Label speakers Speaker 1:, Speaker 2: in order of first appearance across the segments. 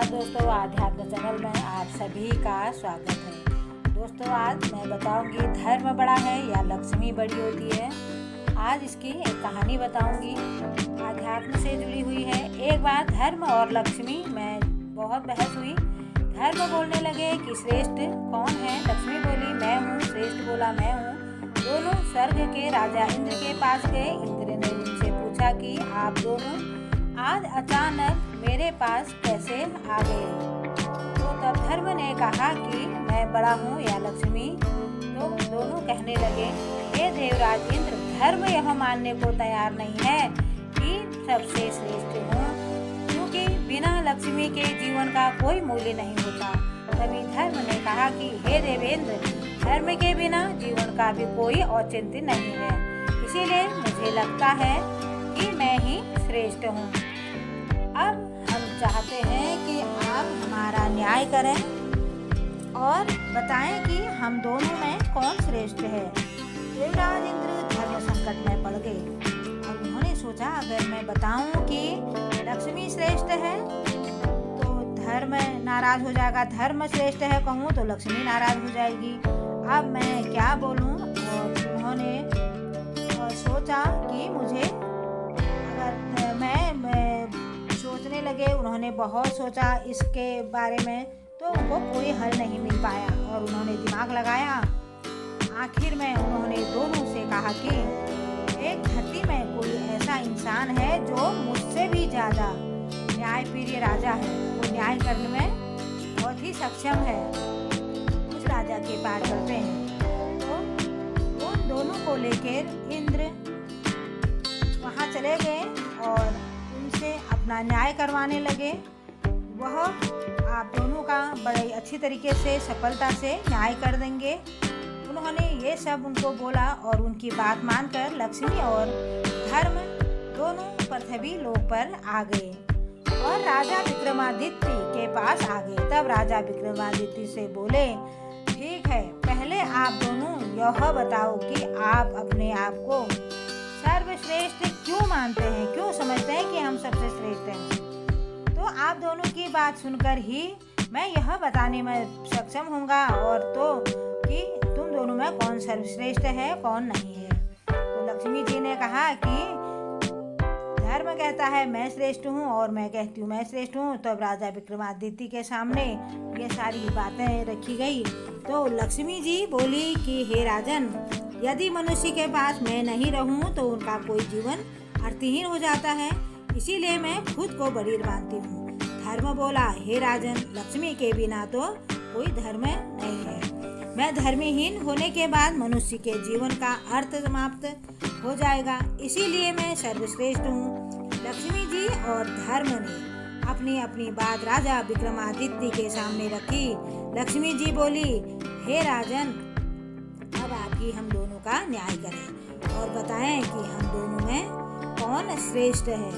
Speaker 1: नमस्कार दोस्तों, आध्यात्म चैनल में आप सभी का स्वागत है। दोस्तों, आज मैं बताऊंगी धर्म बड़ा है या लक्ष्मी बड़ी होती है। आज इसकी एक कहानी बताऊंगी, आध्यात्म से जुड़ी हुई है। एक बार धर्म और लक्ष्मी में बहुत बहस हुई। धर्म बोलने लगे कि श्रेष्ठ कौन है। लक्ष्मी बोली मैं हूँ। श्रेष्ठ बोला मैं हूँ। दोनों स्वर्ग के राजा इंद्र के पास गए। इंद्र ने उनसे पूछा कि आप दोनों आज अचानक मेरे पास कैसे आ गए। तो तब धर्म ने कहा कि मैं बड़ा हूँ या लक्ष्मी। तो दोनों कहने लगे, हे देवराज इंद्र, धर्म यह मानने को तैयार नहीं है कि सबसे श्रेष्ठ हूँ, क्योंकि बिना लक्ष्मी के जीवन का कोई मूल्य नहीं होता। तभी धर्म ने कहा कि हे देवेंद्र, धर्म के बिना जीवन का भी कोई औचित्य नहीं है, इसीलिए मुझे लगता है कि मैं ही श्रेष्ठ हूँ। अब हम चाहते हैं कि आप हमारा न्याय करें और बताएं कि हम दोनों में कौन श्रेष्ठ है। देवराज इंद्र धर्म संकट में पड़ गए। अब उन्होंने सोचा, अगर मैं बताऊं कि लक्ष्मी श्रेष्ठ है तो धर्म नाराज हो जाएगा, धर्म श्रेष्ठ है कहूँ तो लक्ष्मी नाराज हो जाएगी। अब मैं क्या बोलूं। और उन्होंने सोचा कि मुझे अगर मैं सोचने लगे। उन्होंने बहुत सोचा इसके बारे में, तो उनको कोई हल नहीं मिल पाया और उन्होंने दिमाग लगाया। आखिर में उन्होंने दोनों से कहा कि एक धरती में कोई ऐसा इंसान है जो मुझसे भी ज़्यादा न्यायप्रिय राजा है। वो न्याय करने में बहुत ही सक्षम है। उस राजा के पास चलते हैं। तो उन दोनों को लेकर इंद्र वहाँ चले गए और उनसे अपना न्याय करवाने लगे। वह आप दोनों का बड़े अच्छी तरीके से सफलता से न्याय कर देंगे। उन्होंने ये सब उनको बोला और उनकी बात मानकर लक्ष्मी और धर्म दोनों पृथ्वी लोक पर आ गए और राजा विक्रमादित्य के पास आ गए। तब राजा विक्रमादित्य से बोले, ठीक है, पहले आप दोनों यह बताओ कि आप अपने आप को सर्वश्रेष्ठ क्यों मानते हैं, क्यों समझते हैं कि हम सबसे श्रेष्ठ हैं। तो आप दोनों की बात सुनकर ही मैं यह बताने में सक्षम होऊंगा और तो कि तुम दोनों में कौन सर्वश्रेष्ठ है कौन नहीं है। तो लक्ष्मी जी ने कहा कि धर्म कहता है मैं श्रेष्ठ हूँ और मैं कहती हूँ मैं श्रेष्ठ हूँ। तब राजा विक्रमादित्य के सामने ये सारी बातें रखी गई। तो लक्ष्मी जी बोली कि हे राजन, यदि मनुष्य के पास मैं नहीं रहूं तो उनका कोई जीवन अर्थहीन हो जाता है, इसीलिए मैं खुद को बड़ी मानती हूँ। धर्म बोला, हे राजन, लक्ष्मी के बिना तो कोई धर्म नहीं है। मैं धर्महीन होने के बाद मनुष्य के जीवन का अर्थ समाप्त हो जाएगा, इसीलिए मैं सर्वश्रेष्ठ हूँ। लक्ष्मी जी और धर्म ने अपनी अपनी बात राजा विक्रमादित्य के सामने रखी। लक्ष्मी जी बोली, हे राजन, अब आप ही हम दोनों का न्याय करें और बताएं कि हम दोनों में कौन श्रेष्ठ है।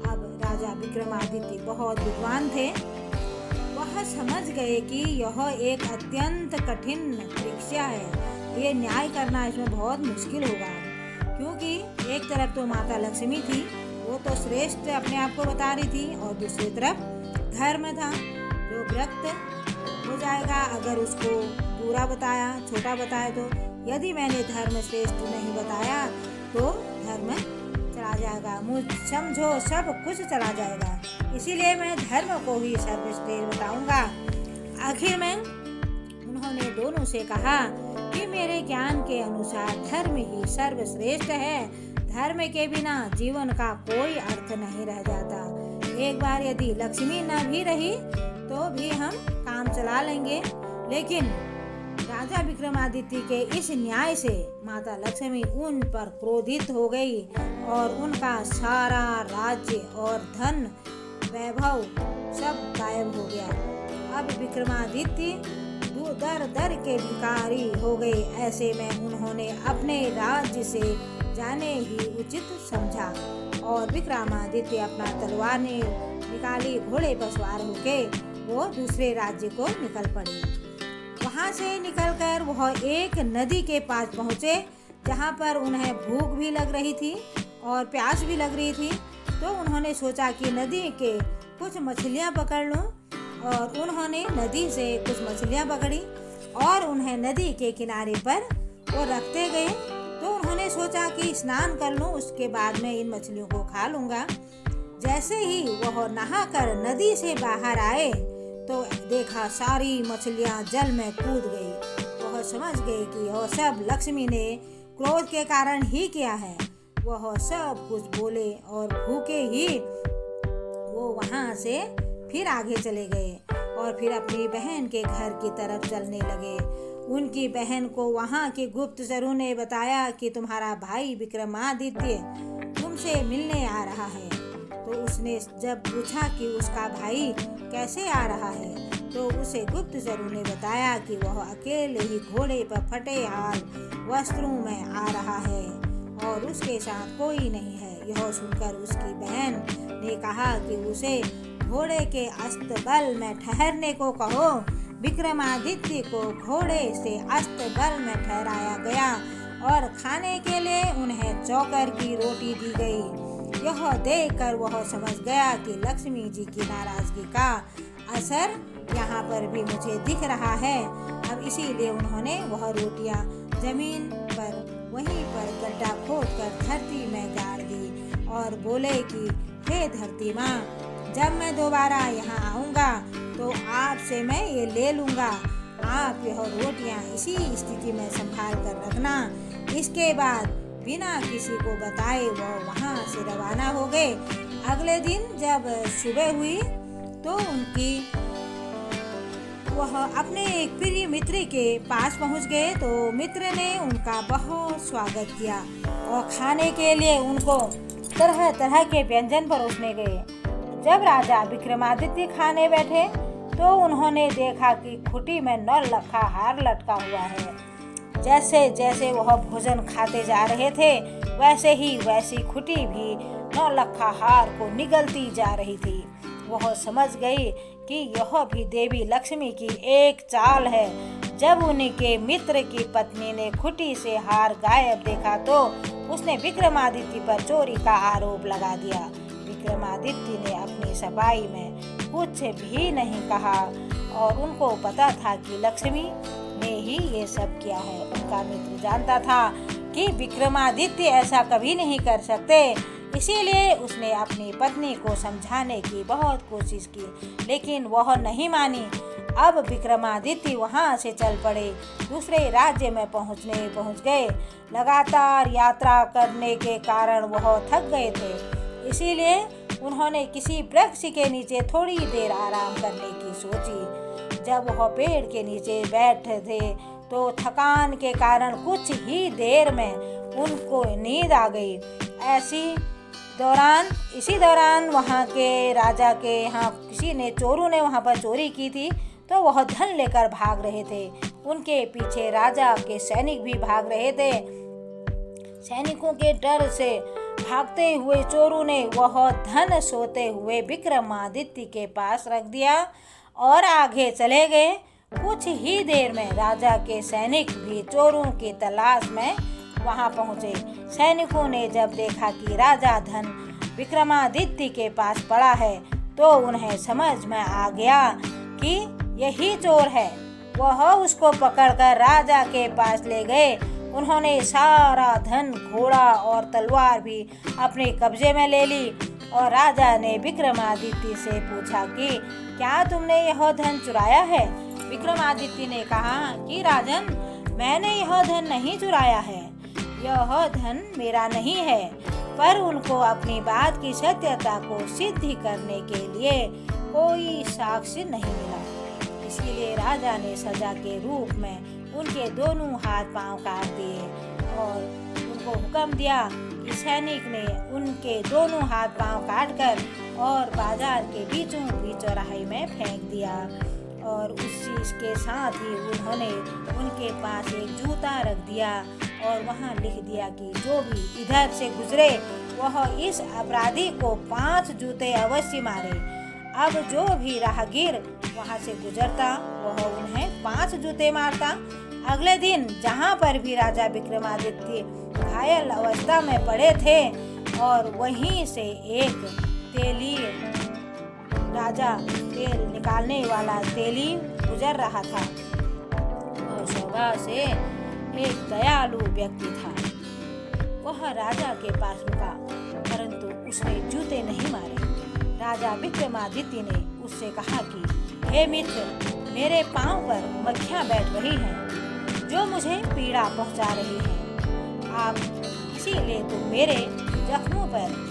Speaker 1: अब राजा विक्रमादित्य बहुत विद्वान थे। वह समझ गए कि यह एक अत्यंत कठिन परीक्षा है। ये न्याय करना इसमें बहुत मुश्किल होगा, क्योंकि एक तरफ तो माता लक्ष्मी थी, वो तो श्रेष्ठ अपने आप को बता रही थी, और दूसरी तरफ धर्म था जो विरक्त हो जाएगा अगर उसको बुरा बताया, छोटा बताया। तो यदि मैंने धर्म श्रेष्ठ नहीं बताया तो धर्म चला जाएगा, मुझ समझो सब कुछ चला जाएगा, इसीलिए मैं धर्म को ही सर्वश्रेष्ठ बताऊंगा। आखिर में उन्होंने दोनों से कहा कि मेरे ज्ञान के अनुसार धर्म ही सर्वश्रेष्ठ है। धर्म के बिना जीवन का कोई अर्थ नहीं रह जाता। एक बार यदि लक्ष्मी न भी रही तो भी हम काम चला लेंगे, लेकिन राजा विक्रमादित्य के इस न्याय से माता लक्ष्मी उन पर क्रोधित हो गई और उनका सारा राज्य और धन वैभव सब गायब हो गया। अब विक्रमादित्य दर दर के भिखारी हो गए। ऐसे में उन्होंने अपने राज्य से जाने ही उचित समझा और विक्रमादित्य अपना तलवार निकाली, घोड़े पर सवार होके वो दूसरे राज्य को निकल पड़े। वहाँ से निकलकर वह एक नदी के पास पहुँचे, जहाँ पर उन्हें भूख भी लग रही थी और प्यास भी लग रही थी। तो उन्होंने सोचा कि नदी के कुछ मछलियाँ पकड़ लूँ और उन्होंने नदी से कुछ मछलियाँ पकड़ी और उन्हें नदी के किनारे पर वो रखते गए। तो उन्होंने सोचा कि स्नान कर लूँ, उसके बाद में इन मछलियों को खा लूँगा। जैसे ही वह नहाकर नदी से बाहर आए तो देखा सारी मछलियाँ जल में कूद गई। वह समझ गए कि यह सब लक्ष्मी ने क्रोध के कारण ही किया है। वह सब कुछ बोले और भूखे ही वो वहाँ से फिर आगे चले गए और फिर अपनी बहन के घर की तरफ चलने लगे। उनकी बहन को वहाँ के गुप्तचरों ने बताया कि तुम्हारा भाई विक्रमादित्य तुमसे मिलने आ रहा है। तो उसने जब पूछा कि उसका भाई कैसे आ रहा है, तो उसे गुप्तचरों ने बताया कि वह अकेले ही घोड़े पर फटे हाल वस्त्रों में आ रहा है और उसके साथ कोई नहीं है। यह सुनकर उसकी बहन ने कहा कि उसे घोड़े के अस्तबल में ठहरने को कहो। विक्रमादित्य को घोड़े से अस्तबल में ठहराया गया और खाने के लिए उन्हें चौकर की रोटी दी गई। यह देखकर वह समझ गया कि लक्ष्मी जी की नाराजगी का असर यहाँ पर भी मुझे दिख रहा है। अब इसीलिए उन्होंने वह रोटियाँ जमीन पर वहीं पर गड्ढा खोदकर धरती में गाड़ दी और बोले कि हे धरती माँ, जब मैं दोबारा यहाँ आऊँगा तो आपसे मैं ये ले लूँगा। आप यह रोटियाँ इसी स्थिति में संभाल कर रखना। इसके बाद बिना किसी को बताए वह वहाँ से रवाना हो गए। अगले दिन जब सुबह हुई तो वह अपने एक प्रिय मित्र के पास पहुँच गए। तो मित्र ने उनका बहुत स्वागत किया और खाने के लिए उनको तरह तरह के व्यंजन परोसने गए। जब राजा विक्रमादित्य खाने बैठे तो उन्होंने देखा कि खुटी में नौलखा हार लटका हुआ है। जैसे जैसे वह भोजन खाते जा रहे थे वैसे ही वैसी खुटी भी नौलखा हार को निगलती जा रही थी। वह समझ गई कि यह भी देवी लक्ष्मी की एक चाल है। जब उनके मित्र की पत्नी ने खुटी से हार गायब देखा तो उसने विक्रमादित्य पर चोरी का आरोप लगा दिया। विक्रमादित्य ने अपनी सफाई में कुछ भी नहीं कहा और उनको पता था कि लक्ष्मी ने ही ये सब किया है। उनका मित्र जानता था कि विक्रमादित्य ऐसा कभी नहीं कर सकते, इसीलिए उसने अपनी पत्नी को समझाने की बहुत कोशिश की, लेकिन वह नहीं मानी। अब विक्रमादित्य वहाँ से चल पड़े, दूसरे राज्य में पहुँच गए। लगातार यात्रा करने के कारण वह थक गए थे, इसीलिए उन्होंने किसी वृक्ष के नीचे थोड़ी देर आराम करने की सोची। जब वह पेड़ के नीचे बैठे थे तो थकान के कारण कुछ ही देर में उनको नींद आ गई। इसी दौरान वहाँ के राजा के यहाँ किसी ने चोरों ने वहाँ पर चोरी की थी, तो वह धन लेकर भाग रहे थे। उनके पीछे राजा के सैनिक भी भाग रहे थे। सैनिकों के डर से भागते हुए चोरों ने वह धन सोते हुए विक्रमादित्य के पास रख दिया और आगे चले गए। कुछ ही देर में राजा के सैनिक भी चोरों की तलाश में वहां पहुंचे। सैनिकों ने जब देखा कि राजा धन विक्रमादित्य के पास पड़ा है तो उन्हें समझ में आ गया कि यही चोर है। वह उसको पकड़कर राजा के पास ले गए। उन्होंने सारा धन, घोड़ा और तलवार भी अपने कब्जे में ले ली और राजा ने विक्रमादित्य से पूछा कि क्या तुमने यह धन चुराया है? विक्रमादित्य ने कहा कि राजन, मैंने यह धन नहीं चुराया है, यह धन मेरा नहीं है, पर उनको अपनी बात की सत्यता को सिद्ध करने के लिए कोई साक्ष्य नहीं मिला। इसीलिए राजा ने सजा के रूप में उनके दोनों हाथ पांव काट दिए और उनको हुक्म दिया कि सैनिक ने उनके दोनों हाथ पांव काटकर और बाजार के बीचों बीच चौराहे में फेंक दिया। और उसके साथ ही उन्होंने उनके पास एक जूता रख दिया और वहाँ लिख दिया कि जो भी इधर से गुजरे वह इस अपराधी को 5 जूते अवश्य मारे। अब जो भी राहगीर वहाँ से गुजरता वह उन्हें 5 जूते मारता। अगले दिन जहाँ पर भी राजा विक्रमादित्य घायल अवस्था में पड़े थे और वहीं से एक तेलीय राजा तेल निकालने वाला तेली गुजर रहा था। वह स्वभाव से एक दयालु व्यक्ति था। वह राजा के पास रुका, परंतु उसने जूते नहीं मारे। राजा विक्रमादित्य ने उससे कहा कि हे मित्र, मेरे पांव पर मक्खियां बैठ रही हैं, जो मुझे पीड़ा पहुंचा रही हैं। आप इसीलिए तुम मेरे जख्मों पर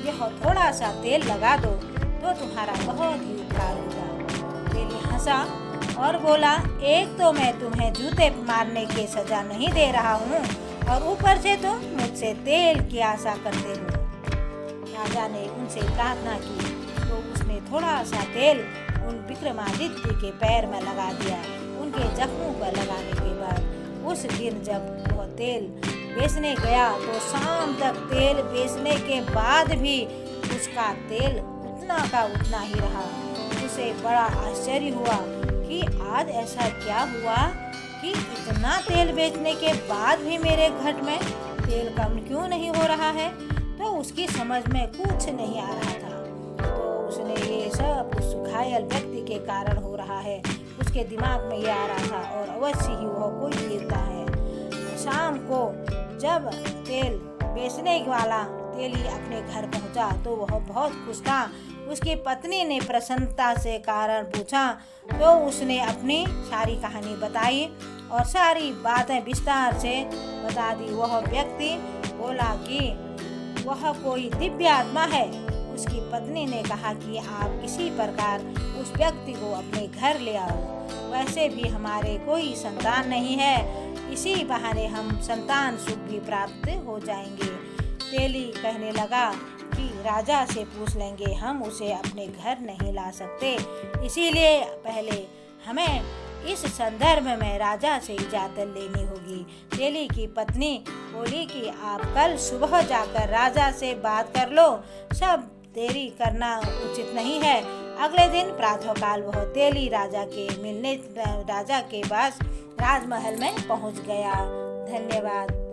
Speaker 1: यह थोड़ा सा तेल लगा दो तो तुम्हारा बहुत ही उपकार होगा। तेली हंसा और बोला, एक तो मैं तुम्हें जूते मारने की सजा नहीं दे रहा हूँ और ऊपर से तुम मुझसे तेल की आशा करते हो। राजा ने उनसे प्रार्थना की तो उसने थोड़ा सा तेल उन विक्रमादित्य के पैर में लगा दिया। उनके जख्मों पर लगाने के बाद उस दिन जब वह तेल बेचने गया तो शाम तक तेल बेचने के बाद भी उसका तेल उतना का उतना ही रहा। उसे बड़ा आश्चर्य हुआ कि आज ऐसा क्या हुआ कि इतना तेल बेचने के बाद भी मेरे घट में तेल कम क्यों नहीं हो रहा है। तो उसकी समझ में कुछ नहीं आ रहा था। तो उसने ये सब उस घायल व्यक्ति के कारण हो रहा है, उसके दिमाग में ये आ रहा था और अवश्य ही वह कोई देवता है। शाम को जब तेल बेचने वाला तेली अपने घर पहुंचा तो वह बहुत खुश था। उसकी पत्नी ने प्रसन्नता से कारण पूछा तो उसने अपनी सारी कहानी बताई और सारी बातें विस्तार से बता दी। वह व्यक्ति बोला कि वह कोई दिव्य आत्मा है। उसकी पत्नी ने कहा कि आप किसी प्रकार उस व्यक्ति को अपने घर ले आओ, वैसे भी हमारे कोई संतान नहीं है, इसी बहाने हम संतान सुख भी प्राप्त हो जाएंगे। तेली कहने लगा कि राजा से पूछ लेंगे, हम उसे अपने घर नहीं ला सकते, इसीलिए पहले हमें इस संदर्भ में राजा से इजाज़त लेनी होगी। तेली की पत्नी बोली कि आप कल सुबह जाकर राजा से बात कर लो, सब देरी करना उचित नहीं है। अगले दिन प्रातःकाल वह तेली राजा के पास राजमहल में पहुंच गया। धन्यवाद।